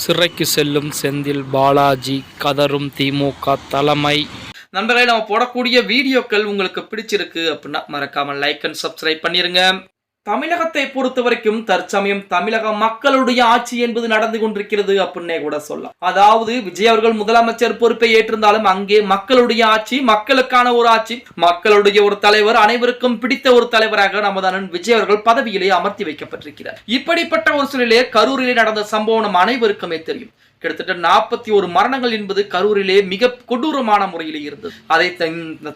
சிறைக்கு செல்லும் செந்தில் பாலாஜி, கதறும் திமுக தலைமை. நண்பர்களே, நம்ம போடக்கூடிய வீடியோக்கள் உங்களுக்கு பிடிச்சிருக்கு அப்படின்னா மறக்காம லைக் அண்ட் சப்ஸ்கிரைப் பண்ணிருங்க. தமிழகத்தை பொறுத்த வரைக்கும் தற்சமயம் தமிழக மக்களுடைய ஆட்சி என்பது நடந்து கொண்டிருக்கிறது அப்படின்னே கூட சொல்லலாம். அதாவது விஜய் அவர்கள் முதலமைச்சர் பொறுப்பை ஏற்றிருந்தாலும் அங்கே மக்களுடைய ஆட்சி, மக்களுக்கான ஒரு ஆட்சி, மக்களுடைய ஒரு தலைவர், அனைவருக்கும் பிடித்த ஒரு தலைவராக நமது அண்ணன் விஜய் அவர்கள் பதவியிலே அமர்த்தி வைக்கப்பட்டிருக்கிறார். இப்படிப்பட்ட ஒரு சூழலிலே கரூரிலே நடந்த சம்பவம் நம் அனைவருக்குமே தெரியும். கிட்டத்தட்ட 41 மரணங்கள் என்பது கரூரிலே மிக கொடூரமான முறையில் இருந்தது. அதை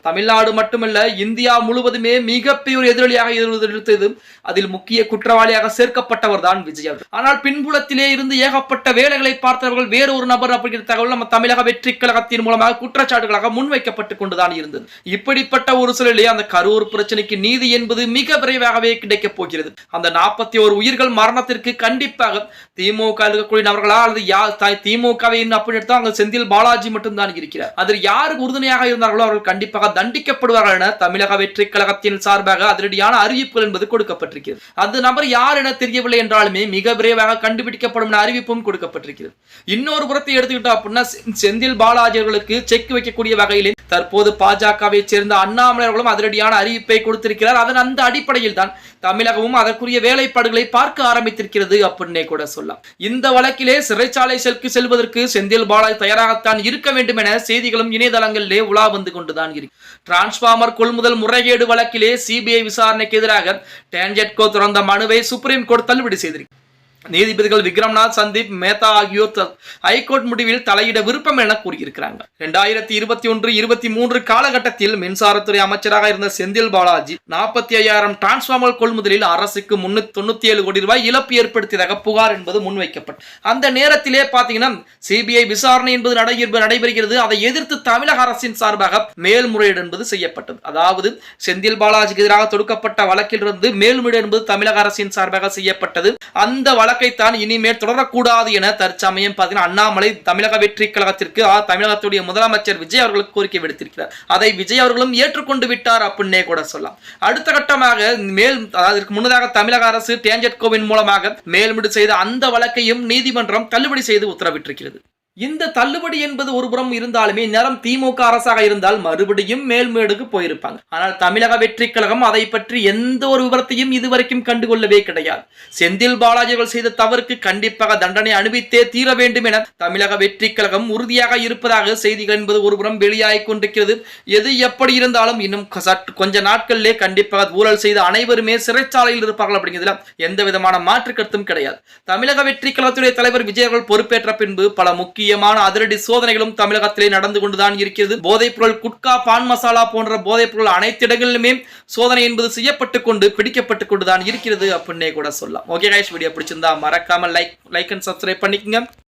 தமிழ்நாடு மட்டுமல்ல, இந்தியா முழுவதுமே மிகப்பெரிய எதிரொலியாக எதிர்த்தது. அதில் முக்கிய குற்றவாளியாக சேர்க்கப்பட்டவர் தான் விஜய் அவர்கள். ஆனால் பின்புலத்திலே இருந்து ஏகப்பட்ட வேலைகளை பார்த்தவர்கள் வேறு ஒரு நபர் அப்படிங்கிற தகவல் நம்ம தமிழக வெற்றி கழகத்தின் மூலமாக குற்றச்சாட்டுகளாக முன்வைக்கப்பட்டுக் கொண்டுதான் இருந்தது. இப்படிப்பட்ட ஒரு சூழலிலே அந்த கரூர் பிரச்சனைக்கு நீதி என்பது மிக விரைவாகவே கிடைக்கப் போகிறது. அந்த 41 உயிர்கள் மரணத்திற்கு கண்டிப்பாக திமுக இருக்கக்கூடிய நபர்களா அல்லது திமுகவை அங்க செந்தில் பாலாஜி மட்டும்தான் இருக்கிறார். அதில் யாருக்கு உறுதுணையாக இருந்தார்களோ அவர்கள் கண்டிப்பாக தண்டிக்கப்படுவார்கள் என தமிழக வெற்றி கழகத்தின் சார்பாக அதிரடியான அறிவிப்புகள் என்பது கொடுக்கப்பட்டிருக்கிறது. அந்த நபர் யார் என தெரியவில்லை என்றாலுமே மிக விரைவாக கண்டுபிடிக்கப்படும் அறிவிப்பும் கொடுக்கப்பட்டிருக்கிறது. இன்னொரு புறத்தை எடுத்துக்கிட்டோம் அப்படின்னா, செந்தில் பாலாஜி அவர்களுக்கு செக் வைக்கக்கூடிய வகையில் தற்போது பாஜகவை சேர்ந்த அண்ணாமலை அவர்களும் அதிரடியான அறிவிப்பை கொடுத்திருக்கிறார். அதன் அந்த அடிப்படையில் தான் தமிழகமும் அதற்குரிய வேலைப்பாடுகளை பார்க்க ஆரம்பித்திருக்கிறது அப்படின்னே கூட சொல்லலாம். இந்த வழக்கிலே சிறைச்சாலை செல்வதற்கு செந்தில் பாலாஜி தயாராகத்தான் இருக்க வேண்டும் என செய்திகளும் இணையதளங்களிலே உலா வந்து கொண்டுதான் இருக்கு. டிரான்ஸ்பார்மர் கொள்முதல் முறைகேடு வழக்கிலே சிபிஐ விசாரணைக்கு எதிராக டான்ஜெட்கோ தொடர்ந்த மனுவை சுப்ரீம் கோர்ட் தள்ளுபடி செய்திருக்கு. நீதிபதிகள் விக்ரம்நாத், சந்தீப் மேத்தா ஆகியோர் ஹைகோர்ட் முடிவில் தலையிட விருப்பம் என கூறியிருக்கிறாங்க. 2021-23 காலகட்டத்தில் மின்சாரத்துறை அமைச்சராக இருந்த செந்தில் பாலாஜி 45,000 டிரான்ஸ்பார்மர் கொள்முதலில் அரசுக்கு 397 கோடி ரூபாய் இழப்பு ஏற்படுத்தியதாக புகார் என்பது முன்வைக்கப்பட்டது. அந்த நேரத்திலே பாத்தீங்கன்னா சிபிஐ விசாரணை என்பது நடைபெறுகிறது. அதை எதிர்த்து தமிழக அரசின் சார்பாக மேல்முறையீடு என்பது செய்யப்பட்டது. அதாவது செந்தில் பாலாஜிக்கு எதிராக தொடுக்கப்பட்ட வழக்கிலிருந்து மேல்முறையீடு என்பது தமிழக அரசின் சார்பாக செய்யப்பட்டது. அந்த வழக்கைத்தான் இனிமேல் தொடரக்கூடாது என தற்சமயம் அண்ணாமலை தமிழக வெற்றி கழகத்திற்கு தமிழகத்துடைய முதலமைச்சர் விஜய் அவர்களுக்கு கோரிக்கை விடுத்திருக்கிறார். அதை விஜய் அவர்களும் ஏற்றுக்கொண்டு விட்டார் அப்படின்னே கூட சொல்லலாம். அடுத்த கட்டமாக அதற்கு முன்னதாக தமிழக அரசு டான்ஜெட்கோவின் மூலமாக மேல்முறையீடு செய்த அந்த வழக்கையும் நீதிமன்றம் தள்ளுபடி செய்து உத்தரவிட்டிருக்கிறது. இந்த தள்ளுபடி என்பது ஒரு புறம் இருந்தாலுமே நேரம் திமுக அரசாக இருந்தால் மறுபடியும் மேல்முறையீடுக்கு போயிருப்பாங்க. ஆனால் தமிழக வெற்றி கழகம் அதை பற்றி எந்த ஒரு விவரத்தையும் இதுவரைக்கும் கண்டுகொள்ளவே கிடையாது. செந்தில் பாலாஜி செய்த தவறுக்கு கண்டிப்பாக தண்டனை அனுபவித்தே தீர வேண்டும் என தமிழக வெற்றி கழகம் உறுதியாக இருப்பதாக செய்திகள் என்பது ஒரு புறம் வெளியாகிக் கொண்டிருக்கிறது. எது எப்படி இருந்தாலும் இன்னும் கொஞ்ச நாட்களிலே கண்டிப்பாக ஊழல் செய்த அனைவருமே சிறைச்சாலையில் இருப்பார்கள் அப்படிங்கிறதுல எந்த விதமான மாற்று கருத்தும் கிடையாது. தமிழக வெற்றி கழகத்துடைய தலைவர் விஜய் அவர்கள் பொறுப்பேற்ற பின்பு பல முக்கியமான அதிரடி சோதனைகளும் தமிழகத்திலே நடந்து கொண்டுதான் இருக்கிறது. போதைப் பொருள், குட்கா, பான் மசாலா போன்ற போதைப் பொருள் அனைத்து இடங்களிலுமே சோதனை என்பது செய்யப்பட்டுக் கொண்டு பிடிக்கப்பட்டுக் கொண்டுதான் இருக்கிறது அப்படின்னே கூட சொல்லலாம். ஓகே கைஸ், வீடியோ பிடிச்சிருந்தா மறக்காம லைக் அண்ட் சப்ஸ்கிரைப் பண்ணிக்கங்க.